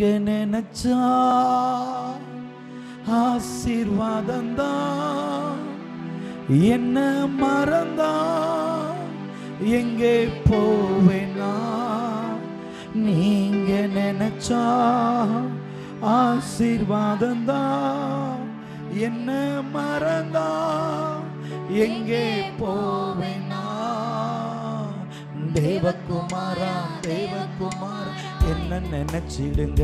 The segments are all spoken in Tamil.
நீங்க நினைச்சா ஆசீர்வாதம்தான், என்ன மறந்தா எங்கே போவேனா? நீங்க நினைச்சா ஆசீர்வாதம்தான், என்ன மறந்தா எங்கே போவேனா? தேவகுமாரா தேவகுமாரா என்ன நினைச்சிடுங்க,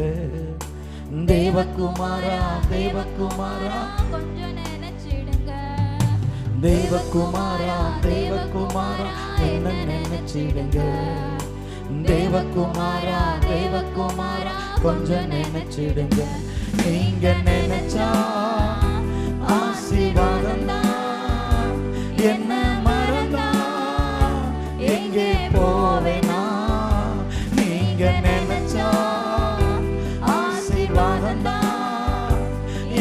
தேவகுமாரா தேவகுமாரா கொஞ்சம் நினைச்சிடுங்க, தேவகுமாரா தேவகுமாரா என்ன நினைச்சிடுங்க, தேவகுமாரா தேவகுமாரா கொஞ்சம் நினைச்சிடுங்க. நீங்க நினைச்சா ஆசீர்வாதம் தான், என்ன மறந்தா எங்கே போவேனா? நீங்க நினைச்சா ஆசீர்வாதம் தான்,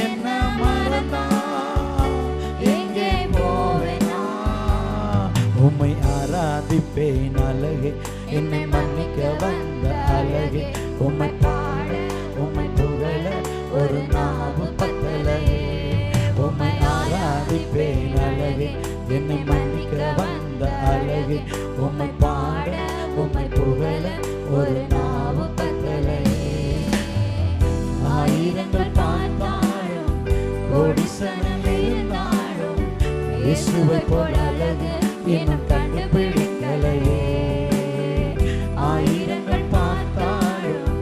என்ன மறந்தா எங்கே போவேனா? உம்மை ஆராதிப்பேன் அழகே, என்னை மன்னிக்க வந்த அழகே, உம்மை பாட உம்மை புகழ ஒரு நாவு பத்தலையே. உம்மை ஆராதிப்பேன் அழகே, என்னை மன்னிக்க வந்த அழகே, உம்மை பாட உம்மை புகழ ஒரு நாவு பத்தலையே. ஆயிரங்கள் பார்த்தாலும் கோடிசனம் இருந்தாலும் இயேசுவை போல் அழகு இன்னும் கண்டுபிடிக்கலையே. ஆயிரங்கள் பார்த்தாலும்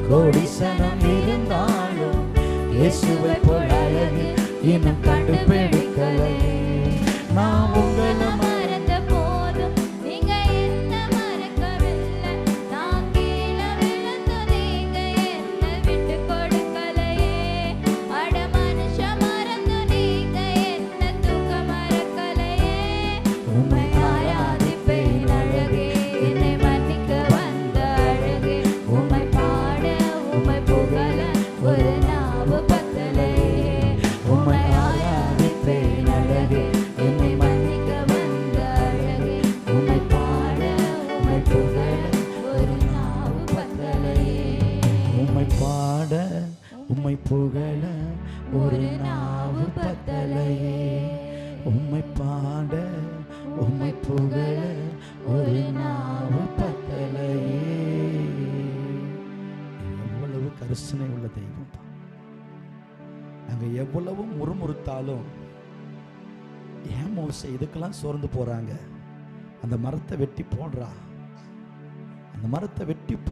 கோடிசனம் இருந்தாலும் இயேசுவை போல் அழகு இன்னும் கண்டுபிடிக்கலையே. நான் உங்களை மறந்த போதும் நீங்க என்ன மறக்கவில்லை, நான் கீழே விழுந்து நீங்க என்ன விட்டு கொடுக்கலையே. அட மனுஷன் மறந்து நீங்க என்ன தூக்க மறக்கலையே. உம்மை ஆராதிப்பேன் அழகே, என்னை மன்னிக்க வந்த அழகே, உம்மை பாட உம்மை புகழ ஒரு நாவு பத்தலையே. உம்மை ஆராதிப்பேன் அழகே, என்னை மன்னிக்க வந்த அழகே, உம்மை பாட உம்மை புகழ ஒரு நாவு பத்தலையே. உம்மை பாட உம்மை புகழ ஒரு நாவு பத்தலையே. உம்மை பாட உம்மை புகழ ஒரு நாவு பத்தலையே. எவ்வளவு கரிசனை உள்ள தெய்வம்! நாங்க எவ்வளவு முறுமுறுத்தாலும் ஏன் மோசே இதுக்கெல்லாம் சோர்ந்து போறாங்க? அந்த மரத்தை வெட்டி போடுறா, அந்த மரத்தை வெட்டி